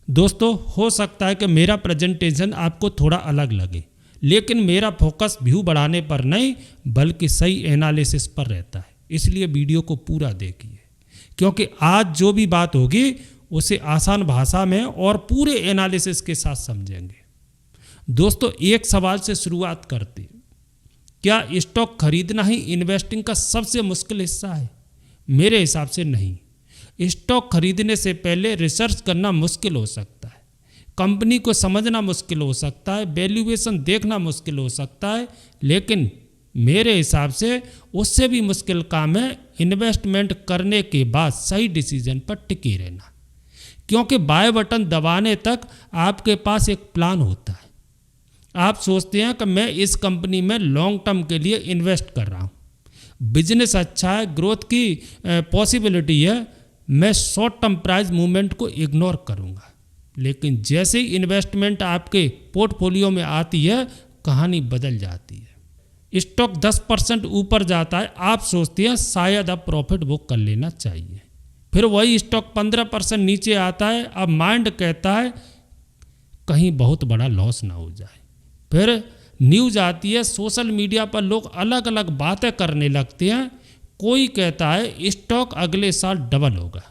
दोस्तों, हो सकता है कि मेरा प्रेजेंटेशन आपको थोड़ा अलग लगे, लेकिन मेरा फोकस व्यू बढ़ाने पर नहीं बल्कि सही एनालिसिस पर रहता है। इसलिए वीडियो को पूरा देखिए, क्योंकि आज जो भी बात होगी उसे आसान भाषा में और पूरे एनालिसिस के साथ समझेंगे। दोस्तों, एक सवाल से शुरुआत करते हैं। क्या स्टॉक खरीदना ही इन्वेस्टिंग का सबसे मुश्किल हिस्सा है? मेरे हिसाब से नहीं। स्टॉक खरीदने से पहले रिसर्च करना मुश्किल हो सकता है, कंपनी को समझना मुश्किल हो सकता है, वैल्यूएशन देखना मुश्किल हो सकता है, लेकिन मेरे हिसाब से उससे भी मुश्किल काम है इन्वेस्टमेंट करने के बाद सही डिसीजन पर टिके रहना। क्योंकि बाय बटन दबाने तक आपके पास एक प्लान होता है। आप सोचते हैं कि मैं इस कंपनी में लॉन्ग टर्म के लिए इन्वेस्ट कर रहा हूँ, बिजनेस अच्छा है, ग्रोथ की पॉसिबिलिटी है, मैं शॉर्ट टर्म प्राइस मूवमेंट को इग्नोर करूँगा। लेकिन जैसे ही इन्वेस्टमेंट आपके पोर्टफोलियो में आती है, कहानी बदल जाती है। स्टॉक 10% ऊपर जाता है, आप सोचते हैं शायद अब प्रॉफिट बुक कर लेना चाहिए। फिर वही स्टॉक 15% नीचे आता है, अब माइंड कहता है कहीं बहुत बड़ा लॉस ना हो जाए। फिर न्यूज़ आती है, सोशल मीडिया पर लोग अलग अलग बातें करने लगते हैं। कोई कहता है स्टॉक अगले साल डबल होगा,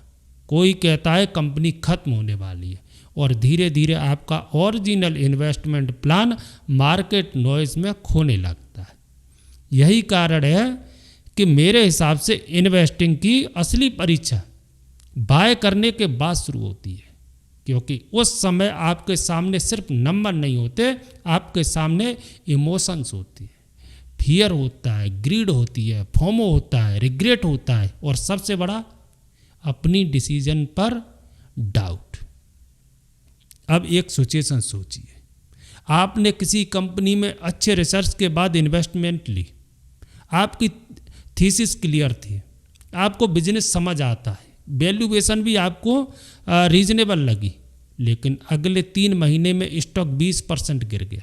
कोई कहता है कंपनी खत्म होने वाली है, और धीरे धीरे आपका original investment plan market noise में खोने लगता है। यही कारण है कि मेरे हिसाब से इन्वेस्टिंग की असली परीक्षा बाय करने के बाद शुरू होती है, क्योंकि उस समय आपके सामने सिर्फ नंबर नहीं होते, आपके सामने इमोशंस होती है, फियर होता है, ग्रीड होती है, फोमो होता है, रिग्रेट होता है, और सबसे बड़ा अपनी डिसीजन पर डाउट। अब एक सिचुएशन सोचिए, आपने किसी कंपनी में अच्छे रिसर्च के बाद इन्वेस्टमेंट ली, आपकी थीसिस क्लियर थी, आपको बिजनेस समझ आता है, वैल्यूएशन भी आपको रीजनेबल लगी, लेकिन अगले 3 महीने में स्टॉक 20% गिर गया।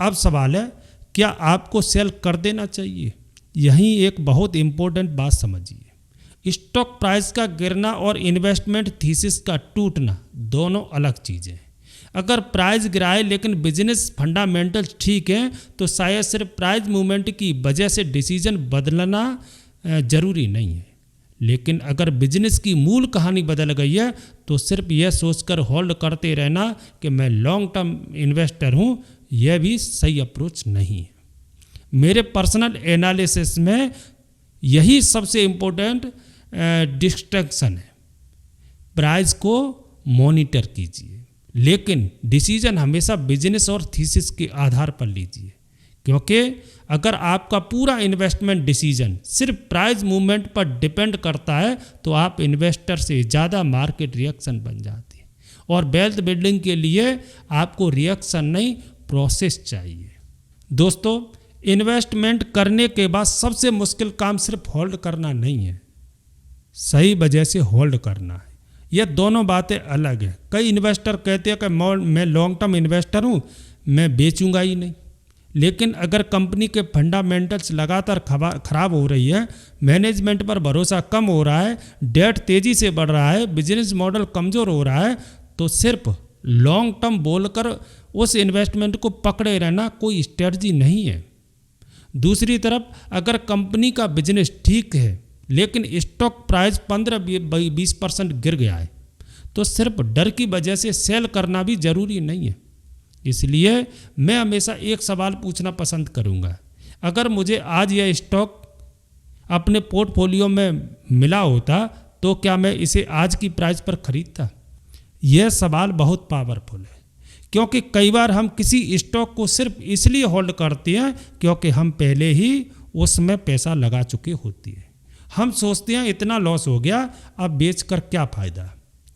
अब सवाल है, क्या आपको सेल कर देना चाहिए? यही एक बहुत इंपॉर्टेंट बात समझिए। स्टॉक प्राइस का गिरना और इन्वेस्टमेंट थीसिस का टूटना दोनों अलग चीज़ें हैं। अगर प्राइस गिराए लेकिन बिजनेस फंडामेंटल्स ठीक हैं, तो शायद सिर्फ प्राइस मूवमेंट की वजह से डिसीजन बदलना जरूरी नहीं है। लेकिन अगर बिजनेस की मूल कहानी बदल गई है, तो सिर्फ यह सोचकर होल्ड करते रहना कि मैं लॉन्ग टर्म इन्वेस्टर हूँ, यह भी सही अप्रोच नहीं है। मेरे पर्सनल एनालिसिस में यही सबसे इम्पोर्टेंट डिस्ट्रैक्शन है। प्राइस को मॉनिटर कीजिए, लेकिन डिसीजन हमेशा बिजनेस और थीसिस के आधार पर लीजिए, क्योंकि अगर आपका पूरा इन्वेस्टमेंट डिसीजन सिर्फ प्राइस मूवमेंट पर डिपेंड करता है, तो आप इन्वेस्टर से ज़्यादा मार्केट रिएक्शन बन जाती है। और वेल्थ बिल्डिंग के लिए आपको रिएक्शन नहीं, प्रोसेस चाहिए। दोस्तों, इन्वेस्टमेंट करने के बाद सबसे मुश्किल काम सिर्फ होल्ड करना नहीं है, सही वजह से होल्ड करना है। यह दोनों बातें अलग हैं। कई इन्वेस्टर कहते हैं कि मैं लॉन्ग टर्म इन्वेस्टर हूँ, मैं बेचूंगा ही नहीं। लेकिन अगर कंपनी के फंडामेंटल्स लगातार खराब हो रही है, मैनेजमेंट पर भरोसा कम हो रहा है, डेट तेज़ी से बढ़ रहा है, बिजनेस मॉडल कमज़ोर हो रहा है, तो सिर्फ लॉन्ग टर्म बोलकर उस इन्वेस्टमेंट को पकड़े रहना कोई स्ट्रेटजी नहीं है। दूसरी तरफ अगर कंपनी का बिजनेस ठीक है, लेकिन स्टॉक प्राइस 15-20% गिर गया है, तो सिर्फ डर की वजह से सेल करना भी ज़रूरी नहीं है। इसलिए मैं हमेशा एक सवाल पूछना पसंद करूंगा, अगर मुझे आज यह स्टॉक अपने पोर्टफोलियो में मिला होता, तो क्या मैं इसे आज की प्राइस पर खरीदता? यह सवाल बहुत पावरफुल है, क्योंकि कई बार हम किसी स्टॉक को सिर्फ इसलिए होल्ड करते हैं क्योंकि हम पहले ही उसमें पैसा लगा चुके होते हैं। हम सोचते हैं इतना लॉस हो गया, अब बेचकर क्या फ़ायदा।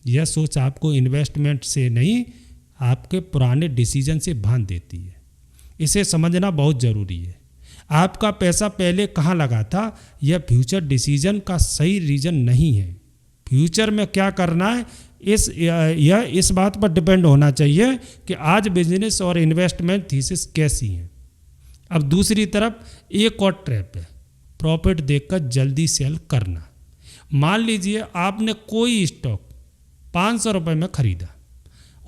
यह सोच आपको इन्वेस्टमेंट से नहीं, आपके पुराने डिसीजन से बांध देती है। इसे समझना बहुत ज़रूरी है। आपका पैसा पहले कहाँ लगा था, यह फ्यूचर डिसीजन का सही रीज़न नहीं है। फ्यूचर में क्या करना है, यह इस बात पर डिपेंड होना चाहिए कि आज बिजनेस और इन्वेस्टमेंट थीसिस कैसी हैं। अब दूसरी तरफ एक और ट्रैप है, प्रॉफिट देखकर जल्दी सेल करना। मान लीजिए आपने कोई स्टॉक 500 रुपये में खरीदा,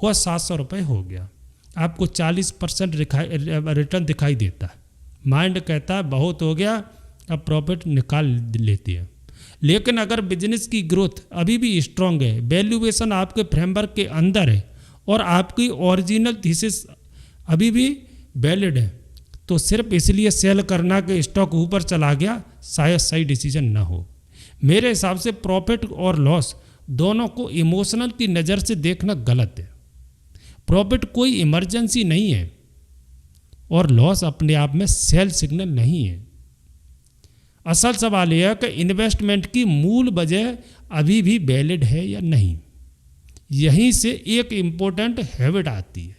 वह 700 रुपये हो गया। आपको 40% रिटर्न दिखाई देता है। माइंड कहता है बहुत हो गया, अब प्रॉफिट निकाल लेते हैं। लेकिन अगर बिजनेस की ग्रोथ अभी भी स्ट्रांग है, वैल्यूएशन आपके फ्रेमवर्क के अंदर है और आपकी ओरिजिनल थीसिस अभी भी वैलिड है, तो सिर्फ इसलिए सेल करना कि स्टॉक ऊपर चला गया शायद सही डिसीजन ना हो। मेरे हिसाब से प्रॉफिट और लॉस दोनों को इमोशनल की नज़र से देखना गलत है। प्रॉफिट कोई इमरजेंसी नहीं है और लॉस अपने आप में सेल सिग्नल नहीं है। असल सवाल यह है कि इन्वेस्टमेंट की मूल वजह अभी भी वैलिड है या नहीं। यहीं से एक इम्पोर्टेंट हैबिट आती है,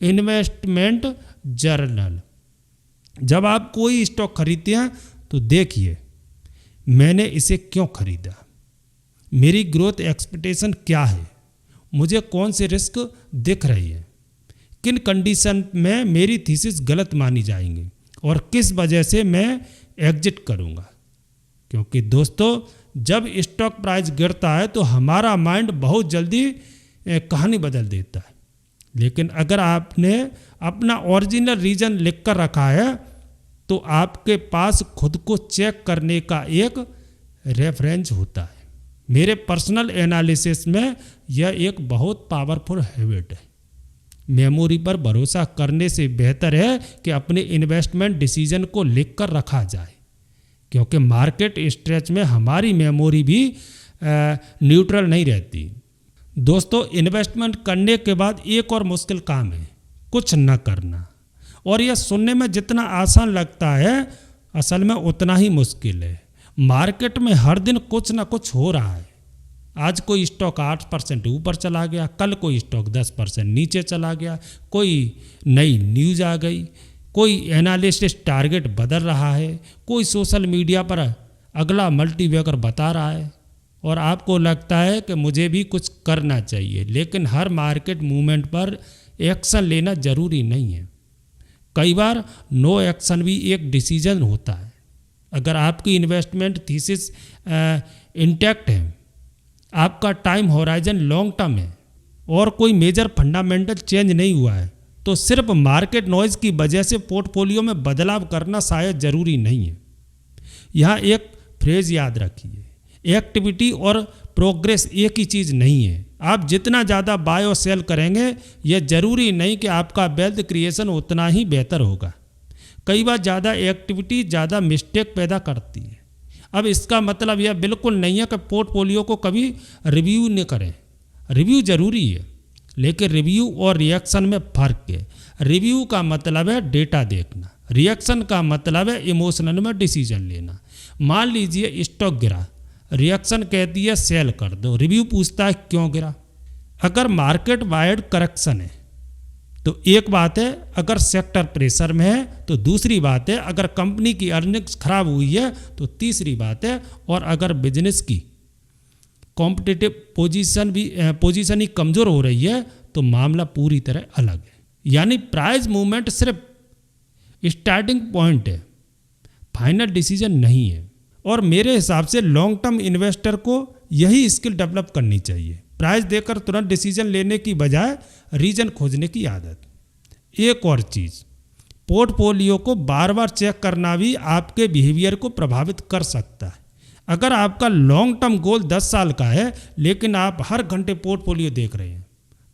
इन्वेस्टमेंट जर्नल। जब आप कोई स्टॉक खरीदते हैं तो देखिए मैंने इसे क्यों खरीदा, मेरी ग्रोथ एक्सपेक्टेशन क्या है, मुझे कौन से रिस्क दिख रही है, किन कंडीशन में मेरी थीसिस गलत मानी जाएंगी और किस वजह से मैं एग्जिट करूंगा। क्योंकि दोस्तों जब स्टॉक प्राइस गिरता है तो हमारा माइंड बहुत जल्दी कहानी बदल देता है। लेकिन अगर आपने अपना ओरिजिनल रीजन लिख कर रखा है तो आपके पास खुद को चेक करने का एक रेफरेंस होता है। मेरे पर्सनल एनालिसिस में यह एक बहुत पावरफुल हैबिट है। मेमोरी पर भरोसा करने से बेहतर है कि अपने इन्वेस्टमेंट डिसीजन को लिख कर रखा जाए, क्योंकि मार्केट स्ट्रेच में हमारी मेमोरी भी न्यूट्रल नहीं रहती। दोस्तों इन्वेस्टमेंट करने के बाद एक और मुश्किल काम है, कुछ न करना। और यह सुनने में जितना आसान लगता है असल में उतना ही मुश्किल है। मार्केट में हर दिन कुछ ना कुछ हो रहा है। आज कोई स्टॉक 8% ऊपर चला गया, कल कोई स्टॉक 10% नीचे चला गया, कोई नई न्यूज़ आ गई, कोई एनालिस्ट टारगेट बदल रहा है, कोई सोशल मीडिया पर अगला मल्टीबैगर बता रहा है और आपको लगता है कि मुझे भी कुछ करना चाहिए। लेकिन हर मार्केट मूवमेंट पर एक्शन लेना ज़रूरी नहीं है। कई बार नो एक्शन भी एक डिसीजन होता है। अगर आपकी इन्वेस्टमेंट थीसिस इंटैक्ट है, आपका टाइम होराइजन लॉन्ग टर्म है और कोई मेजर फंडामेंटल चेंज नहीं हुआ है, तो सिर्फ मार्केट नॉइज़ की वजह से पोर्टफोलियो में बदलाव करना शायद ज़रूरी नहीं है। यहाँ एक फ्रेज याद रखिए, एक्टिविटी और प्रोग्रेस एक ही चीज़ नहीं है। आप जितना ज़्यादा बाय और सेल करेंगे यह ज़रूरी नहीं कि आपका वेल्थ क्रिएशन उतना ही बेहतर होगा। कई बार ज़्यादा एक्टिविटी ज़्यादा मिस्टेक पैदा करती है। अब इसका मतलब यह बिल्कुल नहीं है कि पोर्टफोलियो को कभी रिव्यू न करें। रिव्यू ज़रूरी है, लेकिन रिव्यू और रिएक्शन में फ़र्क है। रिव्यू का मतलब है डेटा देखना, रिएक्शन का मतलब है इमोशनल में डिसीजन लेना। मान लीजिए स्टॉक गिरा, रिएक्शन कहती है सेल कर दो, रिव्यू पूछता है क्यों गिरा। अगर मार्केट वाइड करेक्शन है तो एक बात है, अगर सेक्टर प्रेशर में है तो दूसरी बात है, अगर कंपनी की अर्निंग्स खराब हुई है तो तीसरी बात है, और अगर बिजनेस की कॉम्पिटिटिव पोजीशन ही कमज़ोर हो रही है तो मामला पूरी तरह अलग है। यानी प्राइस मूवमेंट सिर्फ स्टार्टिंग पॉइंट है, फाइनल डिसीजन नहीं है। और मेरे हिसाब से लॉन्ग टर्म इन्वेस्टर को यही स्किल डेवलप करनी चाहिए, प्राइस देकर तुरंत डिसीजन लेने की बजाय रीजन खोजने की आदत। एक और चीज़, पोर्टफोलियो को बार बार चेक करना भी आपके बिहेवियर को प्रभावित कर सकता है। अगर आपका लॉन्ग टर्म गोल 10 साल का है लेकिन आप हर घंटे पोर्टफोलियो देख रहे हैं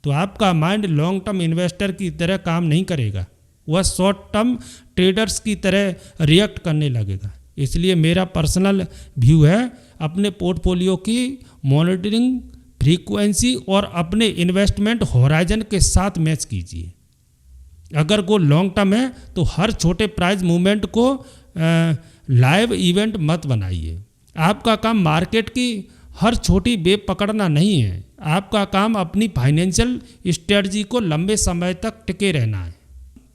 तो आपका माइंड लॉन्ग टर्म इन्वेस्टर की तरह काम नहीं करेगा, वह शॉर्ट टर्म ट्रेडर्स की तरह रिएक्ट करने लगेगा। इसलिए मेरा पर्सनल व्यू है, अपने पोर्टफोलियो की मॉनिटरिंग फ्रीक्वेंसी और अपने इन्वेस्टमेंट होराइजन के साथ मैच कीजिए। अगर गोल लॉन्ग टर्म है तो हर छोटे प्राइस मूवमेंट को लाइव इवेंट मत बनाइए। आपका काम मार्केट की हर छोटी वेव पकड़ना नहीं है, आपका काम अपनी फाइनेंशियल स्ट्रेटजी को लंबे समय तक टिके रहना है।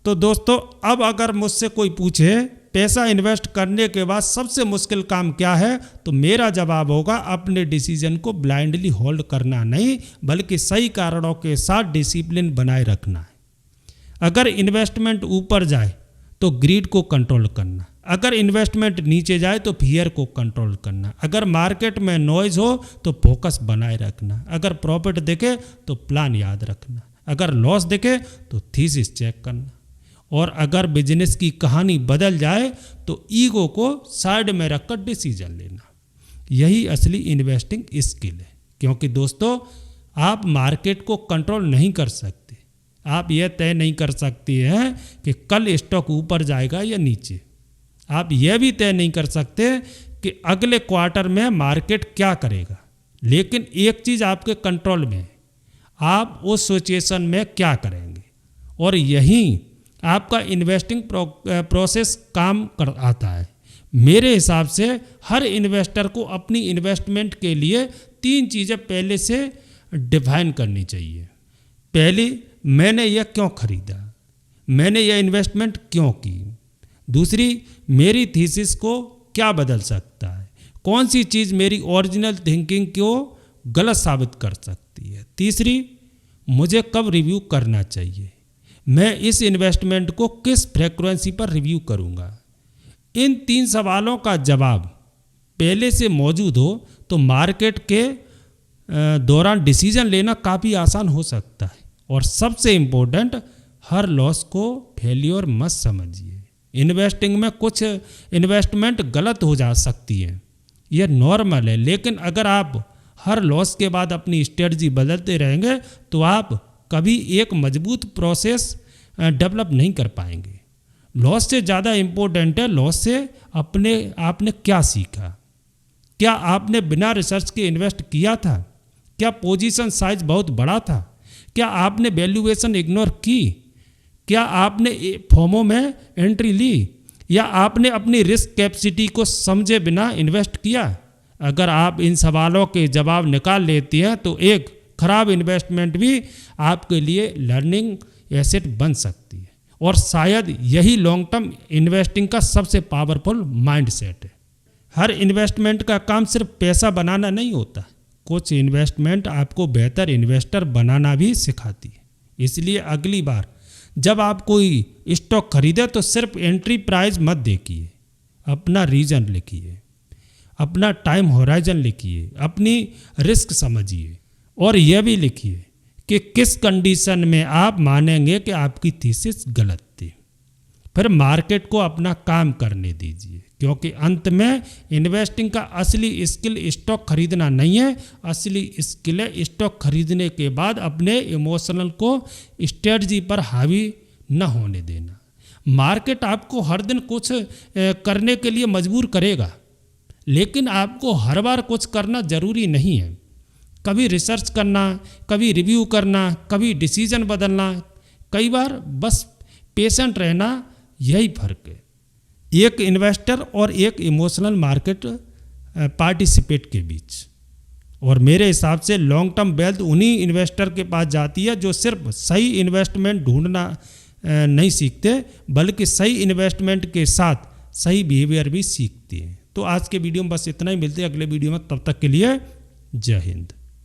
तो दोस्तों, अब अगर मुझसे कोई पूछे पैसा इन्वेस्ट करने के बाद सबसे मुश्किल काम क्या है, तो मेरा जवाब होगा अपने डिसीजन को ब्लाइंडली होल्ड करना नहीं, बल्कि सही कारणों के साथ डिसिप्लिन बनाए रखना है। अगर इन्वेस्टमेंट ऊपर जाए तो ग्रीड को कंट्रोल करना, अगर इन्वेस्टमेंट नीचे जाए तो फियर को कंट्रोल करना, अगर मार्केट में नॉइज हो तो फोकस बनाए रखना, अगर प्रॉफिट दिखे तो प्लान याद रखना। अगर लॉस दिखे तो थीसिस चेक करना, और अगर बिजनेस की कहानी बदल जाए तो ईगो को साइड में रखकर डिसीजन लेना। यही असली इन्वेस्टिंग स्किल है। क्योंकि दोस्तों, आप मार्केट को कंट्रोल नहीं कर सकते, आप यह तय नहीं कर सकते हैं कि कल स्टॉक ऊपर जाएगा या नीचे। आप यह भी तय नहीं कर सकते कि अगले क्वार्टर में मार्केट क्या करेगा। लेकिन एक चीज़ आपके कंट्रोल में है, आप उस सिचुएशन में क्या करेंगे, और यही आपका इन्वेस्टिंग प्रोसेस काम कर आता है। मेरे हिसाब से हर इन्वेस्टर को अपनी इन्वेस्टमेंट के लिए 3 चीज़ें पहले से डिफाइन करनी चाहिए। पहली, मैंने यह क्यों खरीदा, मैंने यह इन्वेस्टमेंट क्यों की। दूसरी, मेरी थीसिस को क्या बदल सकता है, कौन सी चीज़ मेरी ओरिजिनल थिंकिंग को गलत साबित कर सकती है। तीसरी, मुझे कब रिव्यू करना चाहिए, मैं इस इन्वेस्टमेंट को किस फ्रीक्वेंसी पर रिव्यू करूँगा। इन 3 सवालों का जवाब पहले से मौजूद हो तो मार्केट के दौरान डिसीजन लेना काफ़ी आसान हो सकता है। और सबसे इम्पोर्टेंट, हर लॉस को फेलियर मत समझिए। इन्वेस्टिंग में कुछ इन्वेस्टमेंट गलत हो जा सकती है, यह नॉर्मल है। लेकिन अगर आप हर लॉस के बाद अपनी स्ट्रेटजी बदलते रहेंगे तो आप कभी एक मजबूत प्रोसेस डेवलप नहीं कर पाएंगे। लॉस से ज़्यादा इम्पोर्टेंट है, लॉस से आपने क्या सीखा। क्या आपने बिना रिसर्च के इन्वेस्ट किया था, क्या पोजीशन साइज बहुत बड़ा था, क्या आपने वैल्यूएशन इग्नोर की, क्या आपने फोमो में एंट्री ली, या आपने अपनी रिस्क कैपेसिटी को समझे बिना इन्वेस्ट किया। अगर आप इन सवालों के जवाब निकाल लेती हैं तो एक खराब इन्वेस्टमेंट भी आपके लिए लर्निंग एसेट बन सकती है। और शायद यही लॉन्ग टर्म इन्वेस्टिंग का सबसे पावरफुल माइंडसेट है। हर इन्वेस्टमेंट का काम सिर्फ पैसा बनाना नहीं होता, कुछ इन्वेस्टमेंट आपको बेहतर इन्वेस्टर बनाना भी सिखाती है। इसलिए अगली बार जब आप कोई स्टॉक खरीदे तो सिर्फ एंट्री प्राइस मत देखिए, अपना रीजन लिखिए, अपना टाइम होराइजन लिखिए, अपनी रिस्क समझिए, और यह भी लिखिए कि किस कंडीशन में आप मानेंगे कि आपकी थीसिस गलत थी। फिर मार्केट को अपना काम करने दीजिए, क्योंकि अंत में इन्वेस्टिंग का असली स्किल स्टॉक खरीदना नहीं है, असली स्किल है स्टॉक खरीदने के बाद अपने इमोशनल को स्ट्रेटजी पर हावी न होने देना। मार्केट आपको हर दिन कुछ करने के लिए मजबूर करेगा, लेकिन आपको हर बार कुछ करना जरूरी नहीं है। कभी रिसर्च करना, कभी रिव्यू करना, कभी डिसीजन बदलना, कई बार बस पेशेंट रहना, यही फर्क है एक इन्वेस्टर और एक इमोशनल मार्केट पार्टिसिपेट के बीच। और मेरे हिसाब से लॉन्ग टर्म वेल्थ उन्हीं इन्वेस्टर के पास जाती है जो सिर्फ सही इन्वेस्टमेंट ढूंढना नहीं सीखते, बल्कि सही इन्वेस्टमेंट के साथ सही बिहेवियर भी सीखते हैं। तो आज के वीडियो में बस इतना ही, मिलते हैं अगले वीडियो में, तब तक के लिए जय हिंद।